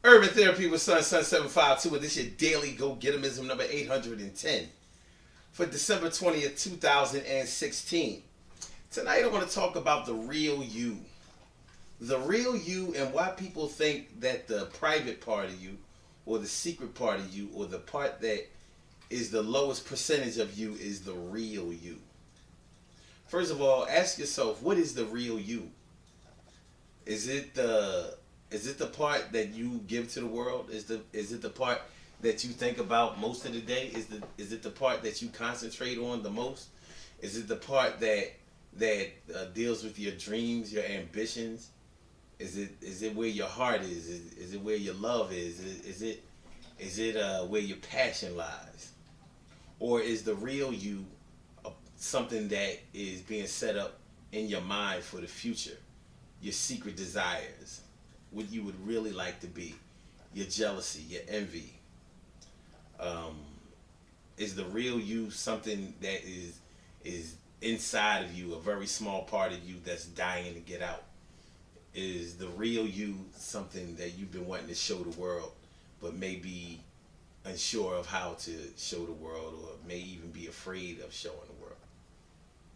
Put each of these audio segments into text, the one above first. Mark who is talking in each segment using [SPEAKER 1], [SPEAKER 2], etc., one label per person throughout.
[SPEAKER 1] Urban Therapy with Sun 752, and this is your daily go-getimism number 810 for December 20th, 2016. Tonight I want to talk about the real you. The real you and why people think that the private part of you or the secret part of you or the part that is the lowest percentage of you is the real you. First of all, ask yourself, what is the real you? Is it the part that you give to the world? Is it the part that you think about most of the day? Is it the part that you concentrate on the most? Is it the part that deals with your dreams, your ambitions? Is it where your heart is? Is it where your love is? Is it where your passion lies? Or is the real you something that is being set up in your mind for the future? Your secret desires, what you would really like to be, your jealousy, your envy. Is the real you something that is inside of you, a very small part of you that's dying to get out? Is the real you something that you've been wanting to show the world, but may be unsure of how to show the world, or may even be afraid of showing the world?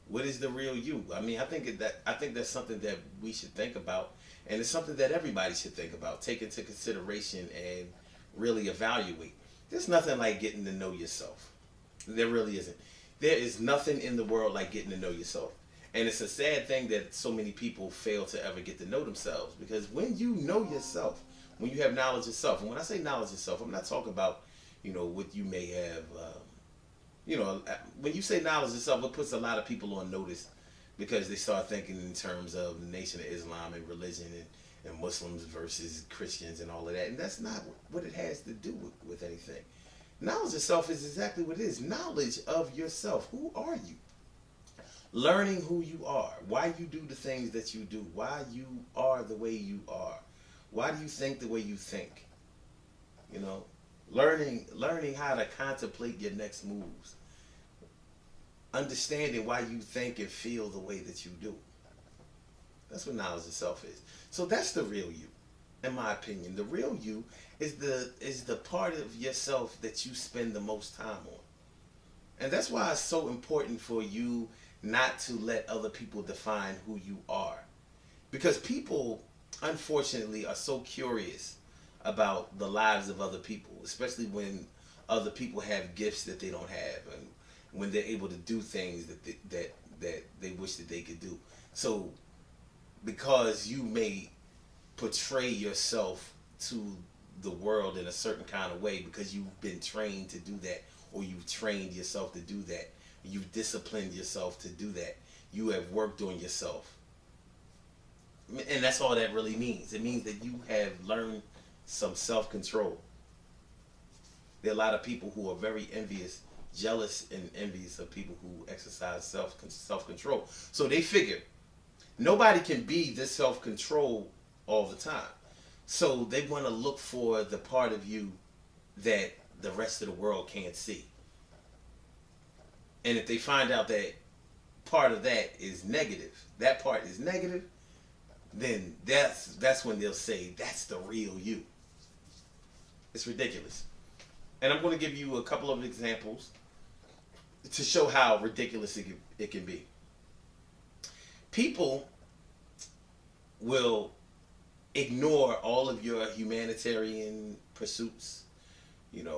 [SPEAKER 1] What is the real you? I mean, I think that's something that we should think about, and it's something that everybody should think about, take into consideration, and really evaluate. There's nothing like getting to know yourself. There really isn't. There is nothing in the world like getting to know yourself. And it's a sad thing that so many people fail to ever get to know themselves, because when you know yourself, when you have knowledge of self, and when I say knowledge of self, I'm not talking about, what you may have, when you say knowledge of self, it puts a lot of people on notice, because they start thinking in terms of the Nation of Islam and religion and Muslims versus Christians and all of that. And that's not what it has to do with anything. Knowledge of self is exactly what it is. Knowledge of yourself. Who are you? Learning who you are. Why you do the things that you do. Why you are the way you are. Why do you think the way you think? Learning how to contemplate your next moves. Understanding why you think and feel the way that you do. That's what knowledge of self is. So that's the real you, in my opinion. The real you is the part of yourself that you spend the most time on. And that's why it's so important for you not to let other people define who you are. Because people, unfortunately, are so curious about the lives of other people, especially when other people have gifts that they don't have, and when they're able to do things that they wish that they could do. So because you may portray yourself to the world in a certain kind of way because you've been trained to do that, or you've trained yourself to do that, you've disciplined yourself to do that, you have worked on yourself. And that's all that really means. It means that you have learned some self-control. There are a lot of people who are very envious, jealous and envious of people who exercise self-control. So they figure nobody can be this self-control all the time. So they want to look for the part of you that the rest of the world can't see. And if they find out that part of that is negative, that part is negative, then that's when they'll say, that's the real you. It's ridiculous. And I'm going to give you a couple of examples to show how ridiculous it can be. People will ignore all of your humanitarian pursuits.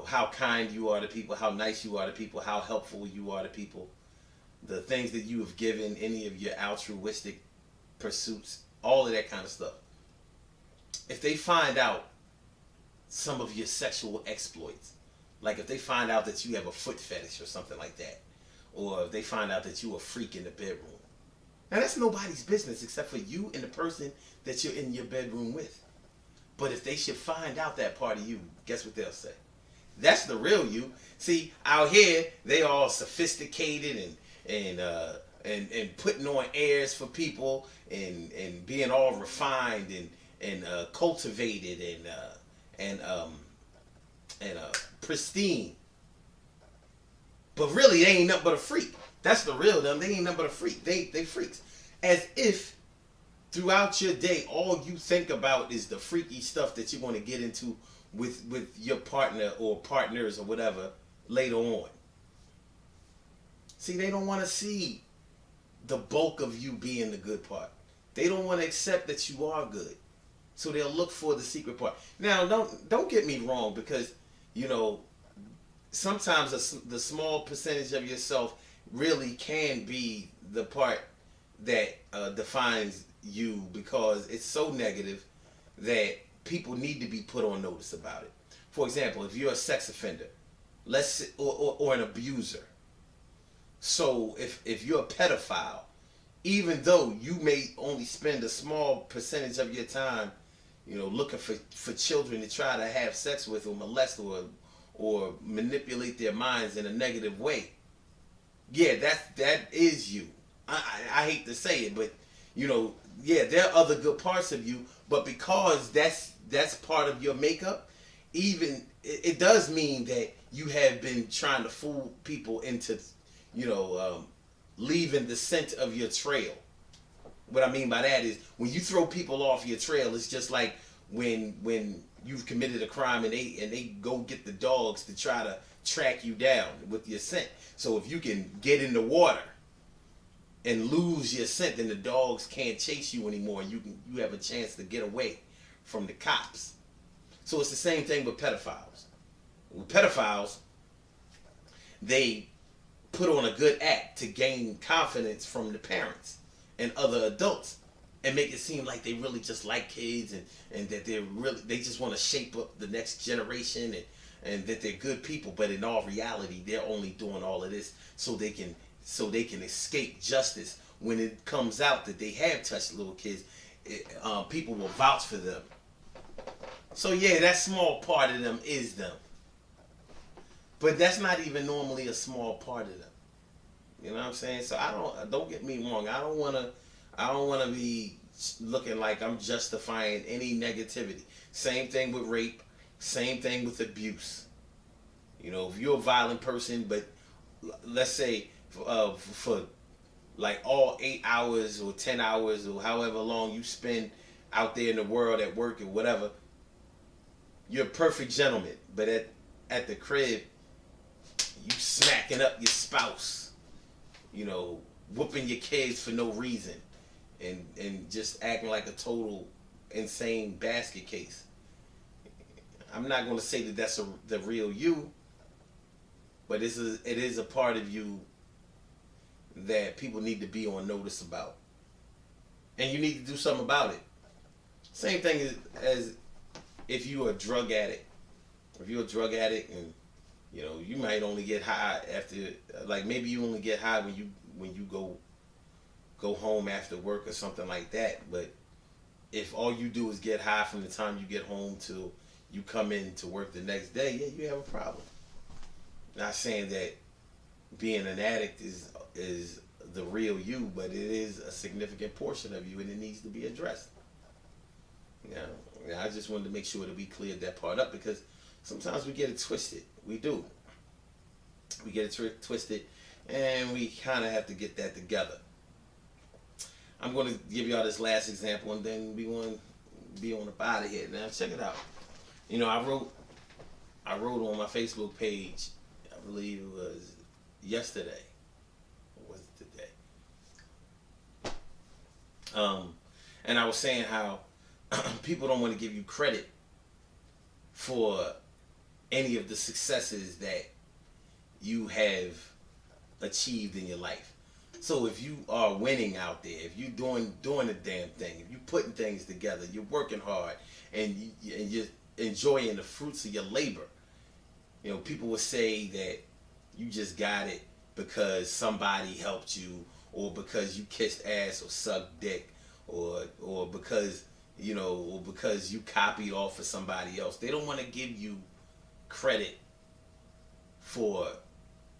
[SPEAKER 1] How kind you are to people, how nice you are to people, how helpful you are to people, the things that you have given, any of your altruistic pursuits, all of that kind of stuff. If they find out some of your sexual exploits, like if they find out that you have a foot fetish or something like that, or if they find out that you're a freak in the bedroom, now that's nobody's business except for you and the person that you're in your bedroom with. But if they should find out that part of you, guess what they'll say? That's the real you. See, out here they all sophisticated and putting on airs for people and being all refined and cultivated and pristine. But really, they ain't nothing but a freak. That's the real them. They ain't nothing but a freak. They freaks. As if throughout your day, all you think about is the freaky stuff that you're going to get into with your partner or partners or whatever later on. See, they don't want to see the bulk of you being the good part. They don't want to accept that you are good. So they'll look for the secret part. Now, don't get me wrong, because you know sometimes the small percentage of yourself really can be the part that defines you, because it's so negative that people need to be put on notice about it. For example, if you're a sex offender, or an abuser. So if you're a pedophile, even though you may only spend a small percentage of your time, looking for children to try to have sex with or molest or manipulate their minds in a negative way. Yeah, that is you. I hate to say it, but yeah, there are other good parts of you, but because that's part of your makeup, even it does mean that you have been trying to fool people into, leaving the scent of your trail. What I mean by that is when you throw people off your trail, it's just like when you've committed a crime and they go get the dogs to try to track you down with your scent. So if you can get in the water and lose your scent, then the dogs can't chase you anymore, and you have a chance to get away from the cops. So it's the same thing with pedophiles. With pedophiles, they put on a good act to gain confidence from the parents and other adults, and make it seem like they really just like kids, and that they just want to shape up the next generation, and that they're good people. But in all reality, they're only doing all of this so they can escape justice. When it comes out that they have touched little kids, people will vouch for them. So yeah, that small part of them is them. But that's not even normally a small part of them. You know what I'm saying? So don't get me wrong. I don't wanna be looking like I'm justifying any negativity. Same thing with rape. Same thing with abuse. If you're a violent person, but let's say for like all 8 hours or 10 hours or however long you spend out there in the world at work or whatever, you're a perfect gentleman. But at the crib, you smacking up your spouse, whooping your kids for no reason, and just acting like a total insane basket case. I'm not going to say that that's the real you, but it is a part of you that people need to be on notice about, and you need to do something about it. Same thing as if you're a drug addict. If you're a drug addict, and you might only get high after, like maybe you only get high when you go home after work or something like that. But if all you do is get high from the time you get home till you come in to work the next day, yeah, you have a problem. Not saying that being an addict is the real you, but it is a significant portion of you, and it needs to be addressed. I just wanted to make sure that we cleared that part up, because sometimes we get it twisted. We do. We get it twisted, and we kind of have to get that together. I'm going to give y'all this last example, and then we want to be on up out of here. Now, check it out. I wrote on my Facebook page, I believe it was yesterday, or was it today? And I was saying how people don't want to give you credit for any of the successes that you have achieved in your life. So if you are winning out there, if you're doing the damn thing, if you're putting things together, you're working hard, and you're enjoying the fruits of your labor, people will say that you just got it because somebody helped you, or because you kissed ass or sucked dick, or because you copied off of somebody else. They don't want to give you credit for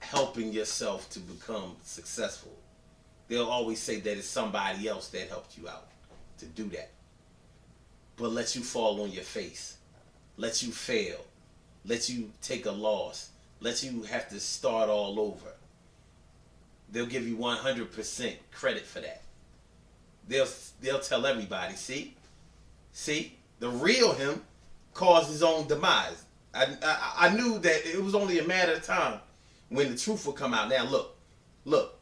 [SPEAKER 1] helping yourself to become successful. They'll always say that it's somebody else that helped you out to do that. But let you fall on your face, let you fail, let you take a loss, let you have to start all over. They'll give you 100% credit for that. they'll they'll tell everybody. See, the real him caused his own demise. I knew that it was only a matter of time when the truth would come out. Now look, look.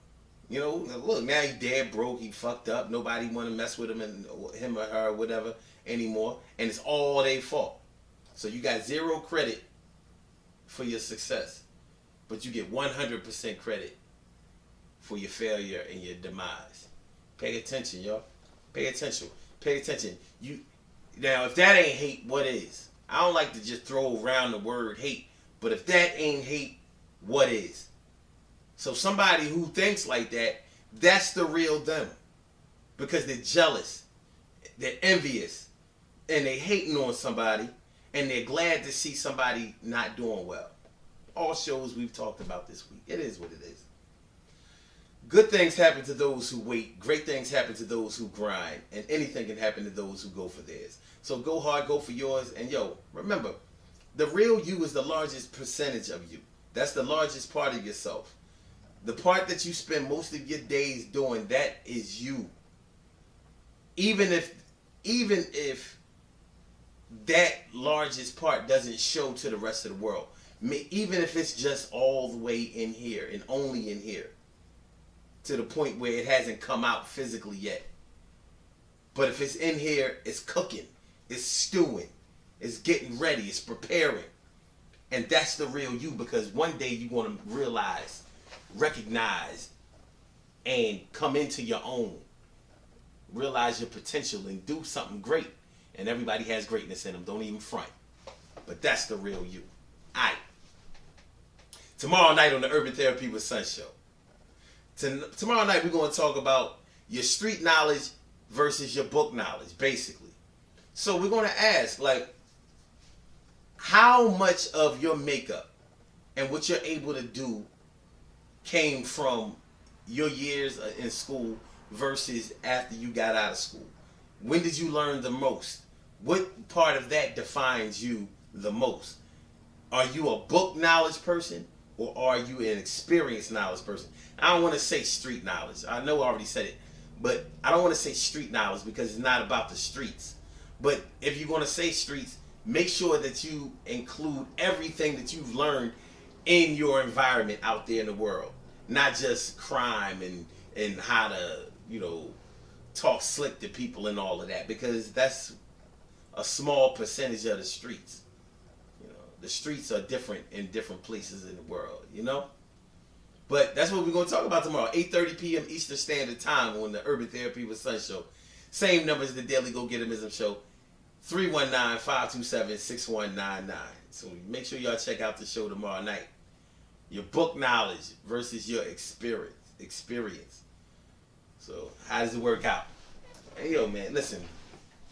[SPEAKER 1] Now he dead broke. He fucked up. Nobody want to mess with him and him or her or whatever anymore, and it's all their fault. So you got zero credit for your success, but you get 100% credit for your failure and your demise. Pay attention, y'all. Pay attention. Pay attention. Now, if that ain't hate, what is? I don't like to just throw around the word hate, but if that ain't hate, what is? So somebody who thinks like that, that's the real them. Because they're jealous, they're envious, and they hating on somebody, and they're glad to see somebody not doing well. All shows we've talked about this week. It is what it is. Good things happen to those who wait. Great things happen to those who grind. And anything can happen to those who go for theirs. So go hard, go for yours. And remember, the real you is the largest percentage of you. That's the largest part of yourself. The part that you spend most of your days doing, that is you. Even if that largest part doesn't show to the rest of the world. Even if it's just all the way in here and only in here. To the point where it hasn't come out physically yet. But if it's in here, it's cooking, it's stewing, it's getting ready, it's preparing. And that's the real you, because one day you're going to realize, recognize, and come into your own. Realize your potential and do something great. And everybody has greatness in them. Don't even front. But that's the real you. Alright. Tomorrow night on the Urban Therapy with Sun show. Tomorrow night we're going to talk about your street knowledge versus your book knowledge, basically. So we're going to ask, how much of your makeup and what you're able to do came from your years in school versus after you got out of school? When did you learn the most? What part of that defines you the most? Are you a book knowledge person? Or are you an experienced knowledge person? I don't want to say street knowledge. I know I already said it. But I don't want to say street knowledge because it's not about the streets. But if you're going to say streets, make sure that you include everything that you've learned in your environment out there in the world. Not just crime and how to, talk slick to people and all of that. Because that's a small percentage of the streets. The streets are different in different places in the world, But that's what we're going to talk about tomorrow, 8:30 p.m. Eastern Standard Time on the Urban Therapy with Sun show. Same number as the Daily Go-Getterism show, 319-527-6199. So make sure y'all check out the show tomorrow night. Your book knowledge versus your experience. So how does it work out? Hey, man, listen.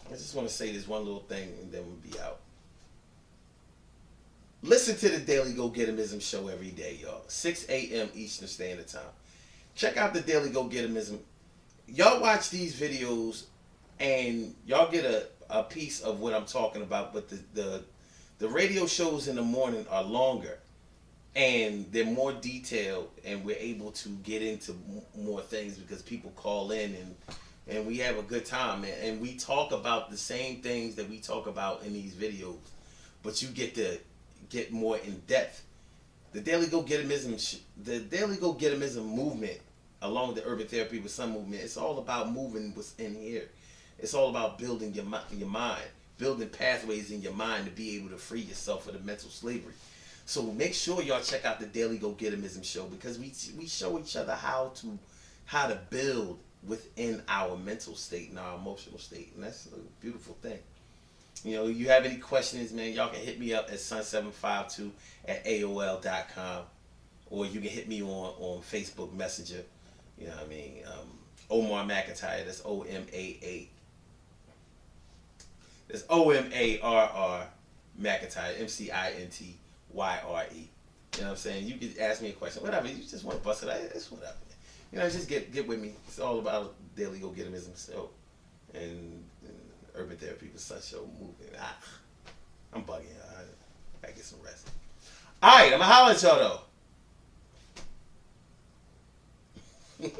[SPEAKER 1] I just want to say this one little thing and then we'll be out. Listen to the Daily Go-Getterism show every day, y'all. 6 a.m. Eastern Standard Time. Check out the Daily Go-Getterism. Y'all watch these videos and y'all get a piece of what I'm talking about. But the radio shows in the morning are longer. And they're more detailed. And we're able to get into more things because people call in and we have a good time. And we talk about the same things that we talk about in these videos. But you get more in depth. The Daily Go-Getterism movement, along with the Urban Therapy with Sun movement, it's all about moving what's in here. It's all about building your mind, building pathways in your mind to be able to free yourself from the mental slavery. So make sure y'all check out the Daily Go-Getterism show because we show each other how to build within our mental state and our emotional state, and that's a beautiful thing. You have any questions, man, y'all can hit me up at sun752@aol.com. Or you can hit me on Facebook Messenger. You know what I mean? Omar McIntyre, that's O-M-A-A. That's O-M-A-R-R McIntyre, M-C-I-N-T-Y-R-E. You know what I'm saying? You can ask me a question, whatever. You just want to bust it out, it's whatever. Just get with me. It's all about Daily Go-Getterism. So, and Urban Therapy with Sun show moving. I'm bugging. I get some rest. All right, I'm going to holler at y'all, though.